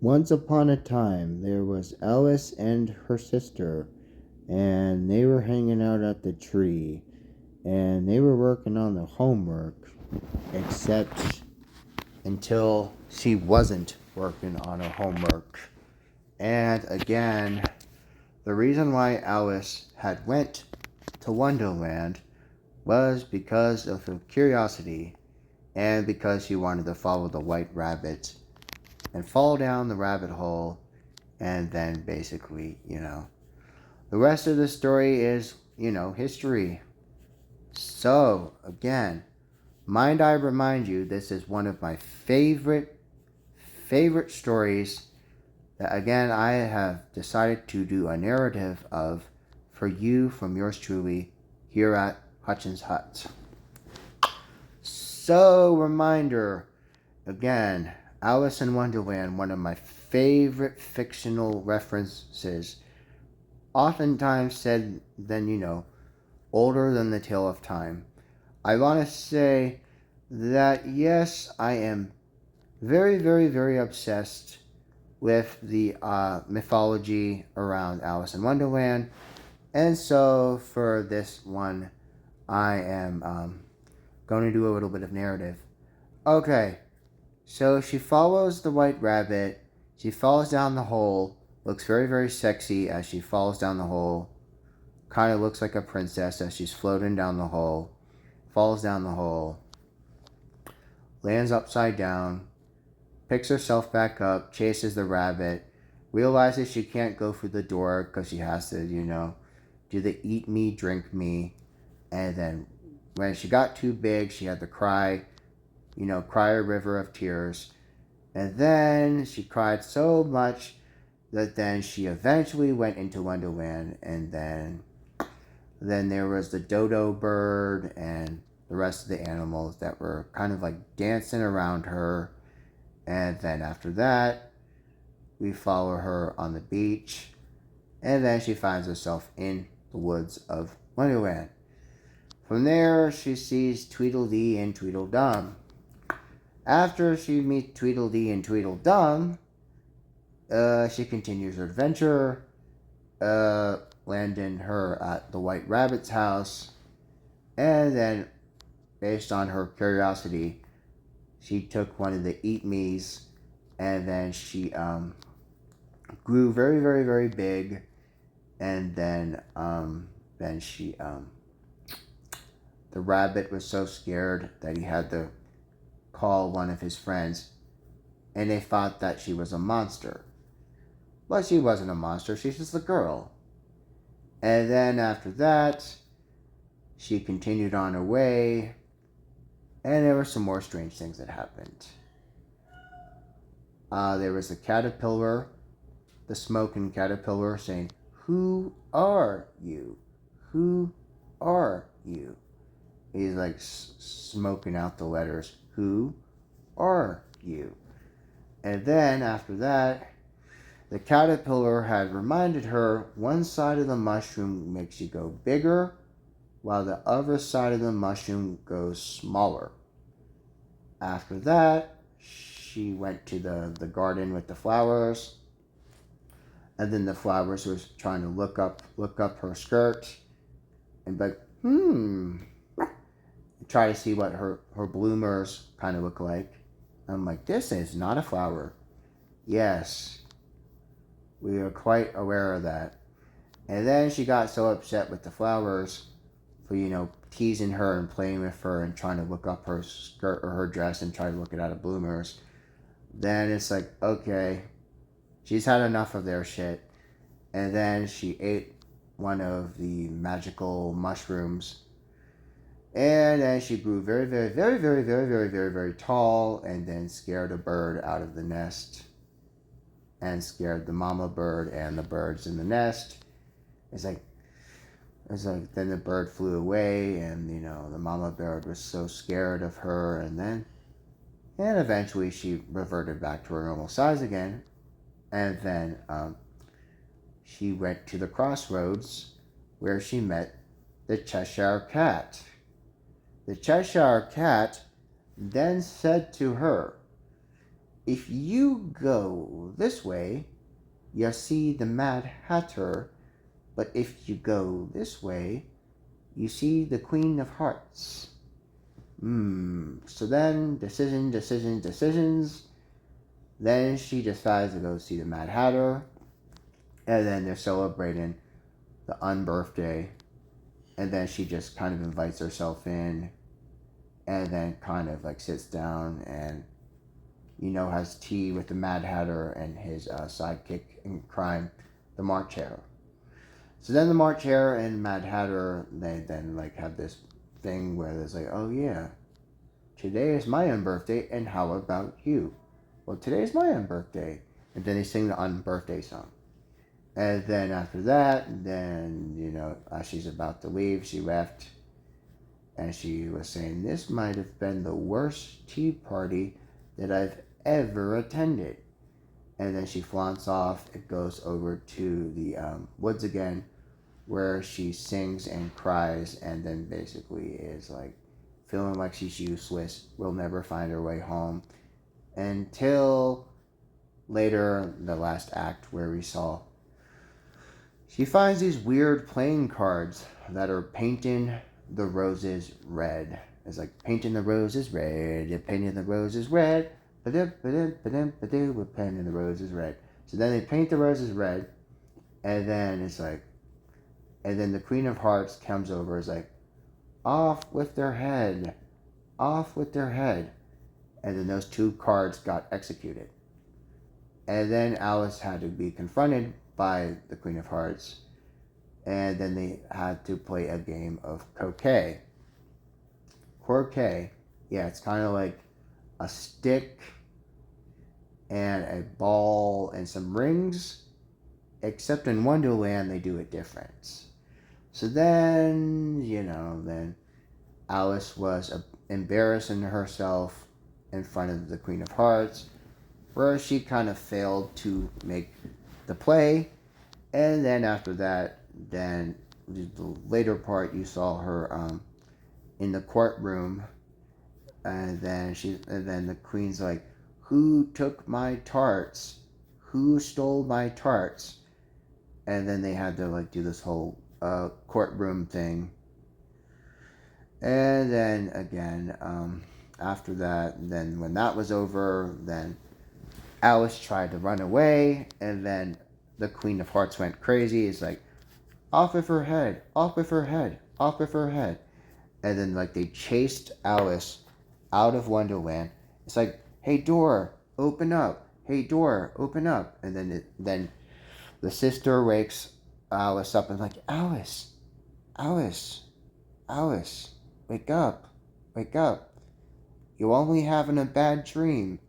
Once upon a time, there was Alice and her sister, and they were hanging out at the tree, and they were working on their homework, except until she wasn't working on her homework. And again, the reason why Alice had went to Wonderland was because of her curiosity and because she wanted to follow the white rabbit and fall down the rabbit hole, and then basically, the rest of the story is, history. So, again, mind I remind you, this is one of my favorite stories that, again, I have decided to do a narrative of for you from yours truly here at Hutchins Hut. So, reminder, again, Alice in Wonderland, one of my favorite fictional references, oftentimes said then, older than the tale of time. I want to say that yes, I am very, very, very obsessed with the mythology around Alice in Wonderland. And so for this one, I am going to do a little bit of narrative. Okay, so she follows the white rabbit. She falls down the hole. Looks very, very sexy as she falls down the hole. Kind of looks like a princess as she's floating down the hole. Falls down the hole. Lands upside down. Picks herself back up. Chases the rabbit. Realizes she can't go through the door because she has to, do the eat me, drink me. And then when she got too big, she had to cry a river of tears. And then she cried so much that then she eventually went into Wonderland. And then there was the dodo bird and the rest of the animals that were kind of like dancing around her. And then after that, we follow her on the beach. And then she finds herself in the woods of Wonderland. From there, she sees Tweedledee and Tweedledum. After she meets Tweedledee and Tweedledum, she continues her adventure, landing her at the White Rabbit's house, and then, based on her curiosity, she took one of the Eat Me's, and then she grew very, very, very big, and then she the rabbit was so scared that he had to call one of his friends, and they thought that she was a monster. But she wasn't a monster, she's just a girl. And then after that, she continued on her way, and there were some more strange things that happened. There was a caterpillar, the smoking caterpillar, saying, "Who are you? Who are you?" He's like smoking out the letters, "Who are you?" And then after that, the caterpillar had reminded her one side of the mushroom makes you go bigger, while the other side of the mushroom goes smaller. After that, she went to the garden with the flowers, and then the flowers was trying to look up her skirt, and be like, try to see what her bloomers kind of look like. I'm like, this is not a flower. Yes, we are quite aware of that. And then she got so upset with the flowers for, teasing her and playing with her and trying to look up her skirt or her dress and try to look it out of bloomers. Then it's like, okay, she's had enough of their shit. And then she ate one of the magical mushrooms. And then she grew very, very, very, very, very, very, very, very tall, and then scared a bird out of the nest. And scared the mama bird and the birds in the nest. It's like then the bird flew away, and the mama bird was so scared of her, and eventually she reverted back to her normal size again, and then she went to the crossroads where she met the Cheshire Cat. The Cheshire Cat then said to her, "If you go go this way, you'll see the Mad Hatter. But if you go this way, you see the Queen of Hearts. So then, decisions. Then she decides to go see the Mad Hatter. And then they're celebrating the unbirthday. And then she just kind of invites herself in. And then kind of like sits down and, has tea with the Mad Hatter and his sidekick in crime, the March Hare. So then the March Hare and Mad Hatter, they then like have this thing where there's like, oh yeah, today is my unbirthday, and how about you? Well, today is my unbirthday. And then they sing the unbirthday song. And then after that, then, as she's about to leave, she left. And she was saying, this might have been the worst tea party that I've ever attended. And then she flaunts off. It goes over to the woods again, where she sings and cries, and then basically is like feeling like she's useless, will never find her way home, until later, the last act, where we saw she finds these weird playing cards that are painting the roses red. It's like painting the roses red, painting the roses red, we're painting the roses red. So then they paint the roses red, and then it's like, and then the Queen of Hearts comes over, is like, off with their head, off with their head. And then those two cards got executed. And then Alice had to be confronted by the Queen of Hearts. And then they had to play a game of croquet. Croquet, yeah, it's kind of like a stick and a ball and some rings. Except in Wonderland, they do it different. So then, then Alice was embarrassing herself in front of the Queen of Hearts, where she kind of failed to make the play. And then after that, then the later part, you saw her in the courtroom, and then the Queen's like, who took my tarts? Who stole my tarts? And then they had to like do this whole courtroom thing. And then again, after that, then when that was over, then Alice tried to run away, and then the Queen of Hearts went crazy. It's like, off with her head, off with her head, off with her head. And then like they chased Alice out of Wonderland. It's like, hey door, open up. Hey door, open up. And then the sister wakes Alice up and like, Alice, wake up, wake up. You're only having a bad dream.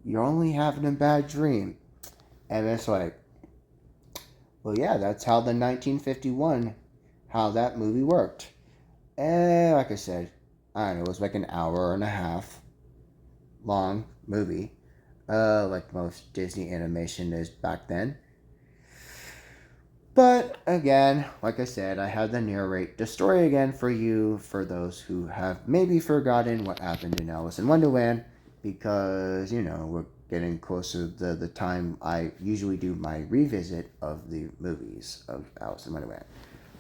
You're only having a bad dream. And it's like, well, yeah, that's how the 1951, how that movie worked. And like I said, I don't know, it was like an hour and a half long movie, like most Disney animation is back then. But again, like I said, I had to narrate the story again for you, for those who have maybe forgotten what happened in Alice in Wonderland, because, we're getting closer to the time I usually do my revisit of the movies of Alice in Wonderland.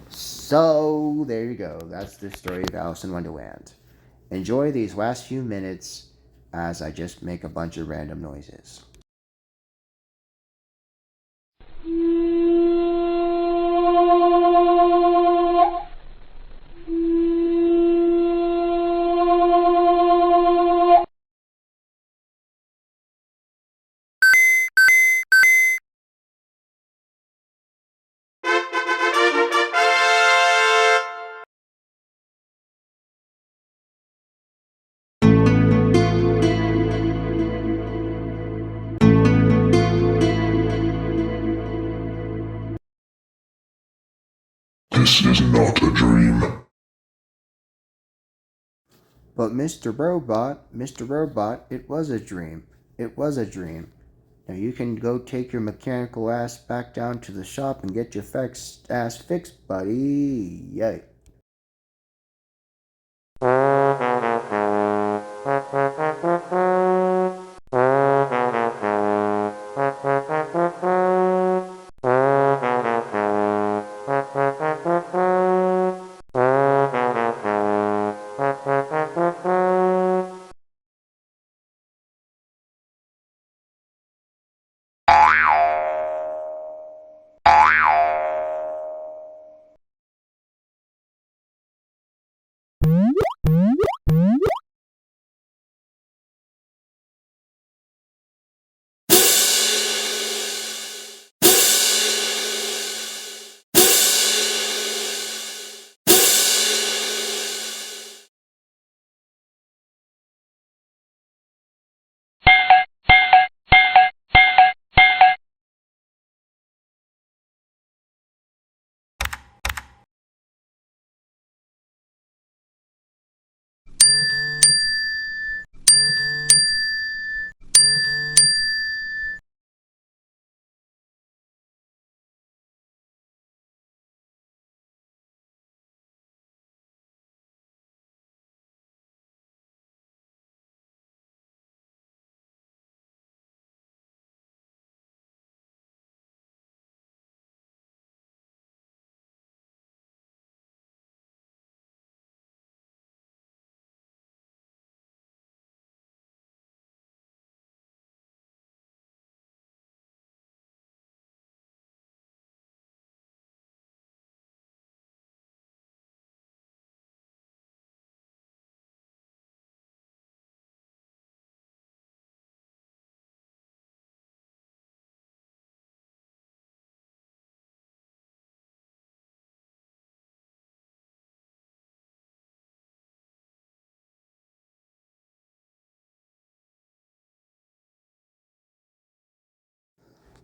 So, there you go. That's the story of Alice in Wonderland. Enjoy these last few minutes as I just make a bunch of random noises. This is not a dream. But Mr. Robot, it was a dream. It was a dream. Now you can go take your mechanical ass back down to the shop and get your ass fixed, buddy. Yay.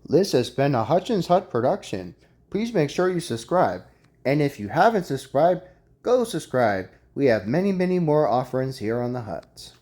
This has been a Hutchins Hut production. Please make sure you subscribe. And if you haven't subscribed, go subscribe. We have many, many more offerings here on the Hut.